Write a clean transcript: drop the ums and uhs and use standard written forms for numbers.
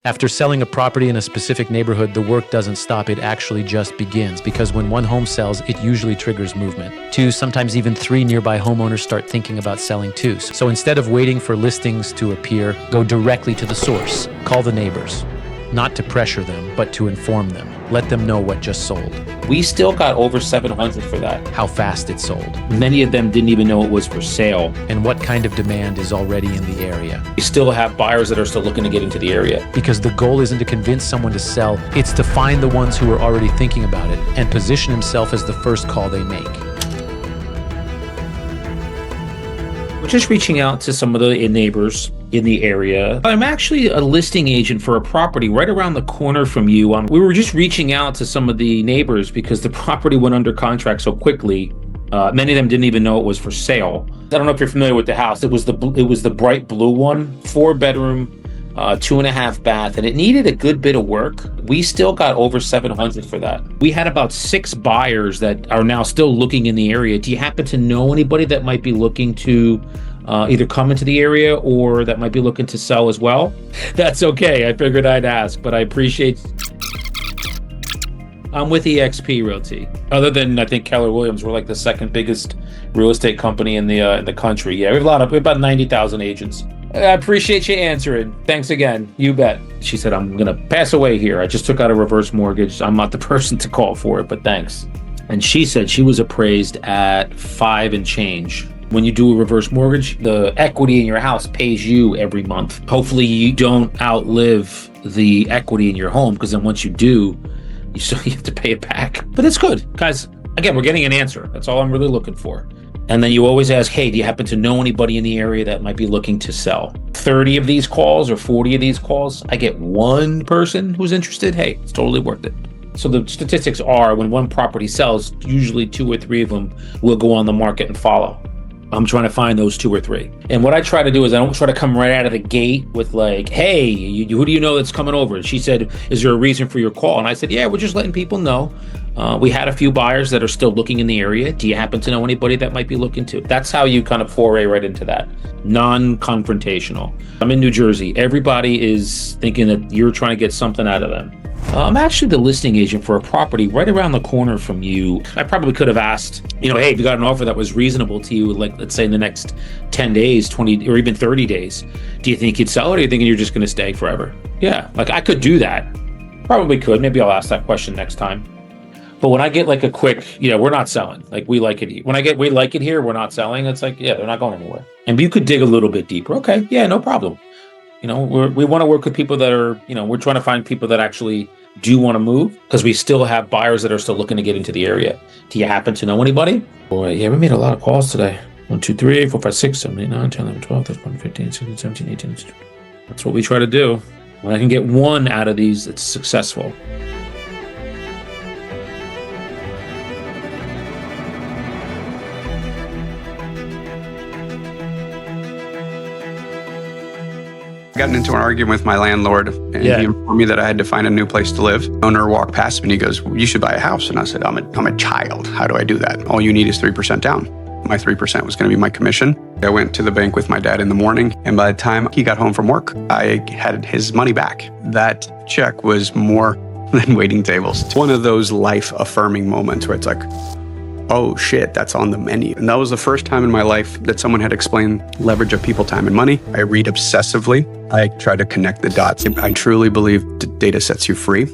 After selling a property in a specific neighborhood, the work doesn't stop, it actually just begins, because when one home sells, it usually triggers movement. 2, sometimes even 3 nearby homeowners start thinking about selling too. So instead of waiting for listings to appear, go directly to the source. Call the neighbors. Not to pressure them, but to inform them. Let them know what just sold. We still got over 700 for that. How fast it sold. Many of them didn't even know it was for sale. And what kind of demand is already in the area. We still have buyers that are still looking to get into the area. Because the goal isn't to convince someone to sell, it's to find the ones who are already thinking about it and position himself as the first call they make. We're just reaching out to some of the neighbors in the area. I'm actually a listing agent for a property right around the corner from you. We were just reaching out to some of the neighbors because the property went under contract so quickly. Many of them didn't even know it was for sale. I don't know if you're familiar with the house. It was the bright blue one, 4-bedroom, 2.5 bath, and it needed a good bit of work. We still got over 700 for that. We had about 6 buyers that are now still looking in the area. Do you happen to know anybody that might be looking to either come into the area or that might be looking to sell as well? That's okay. I figured I'd ask, but I appreciate. I'm with eXp Realty. Other than, I think, Keller Williams, we're like the second biggest real estate company in the country. Yeah, we have about 90,000 agents. I appreciate you answering. Thanks again. You bet. She said, I'm going to pass away here. I just took out a reverse mortgage. I'm not the person to call for it, but thanks. And she said she was appraised at 5 and change. When you do a reverse mortgage, the equity in your house pays you every month. Hopefully you don't outlive the equity in your home, because then once you do, you have to pay it back. But it's good. Guys, again, we're getting an answer. That's all I'm really looking for. And then you always ask, hey, do you happen to know anybody in the area that might be looking to sell? 30 of these calls or 40 of these calls, I get one person who's interested. Hey, it's totally worth it. So the statistics are, when one property sells, usually 2 or 3 of them will go on the market and follow. I'm trying to find those 2 or 3. And what I try to do is I don't try to come right out of the gate with like, hey, who do you know that's coming over? And she said, is there a reason for your call? And I said, yeah, we're just letting people know. We had a few buyers that are still looking in the area. Do you happen to know anybody that might be looking to? That's how you kind of foray right into that. Non-confrontational. I'm in New Jersey. Everybody is thinking that you're trying to get something out of them. I'm actually the listing agent for a property right around the corner from you. I probably could have asked, hey, if you got an offer that was reasonable to you, like let's say in the next 10 days, 20, or even 30 days, do you think you'd sell it, or are you thinking you're just going to stay forever? Yeah, like I could do that. Probably could. Maybe I'll ask that question next time. But when I get like a quick, we're not selling. Like we like it. When I get, we like it here, we're not selling. It's like, yeah, they're not going anywhere. And you could dig a little bit deeper. Okay, yeah, no problem. We want to work with people that are, we're trying to find people that actually do want to move, because we still have buyers that are still looking to get into the area. Do you happen to know anybody? Boy, yeah, we made a lot of calls today. 1, 2, 3, 4, 5, 6, 7, 8, 9, 10, 11, 12, 13, 15, 16, 17, 18. That's what we try to do. When I can get one out of these, it's successful. Gotten into an argument with my landlord, and he informed me that I had to find a new place to live. The owner walked past me and he goes, well, you should buy a house. And I said, I'm a child. How do I do that? All you need is 3% down. My 3% was going to be my commission. I went to the bank with my dad in the morning, and by the time he got home from work, I had his money back. That check was more than waiting tables. It's one of those life-affirming moments where it's like, oh shit, that's on the menu. And that was the first time in my life that someone had explained leverage of people, time, and money. I read obsessively. I try to connect the dots. I truly believe data sets you free.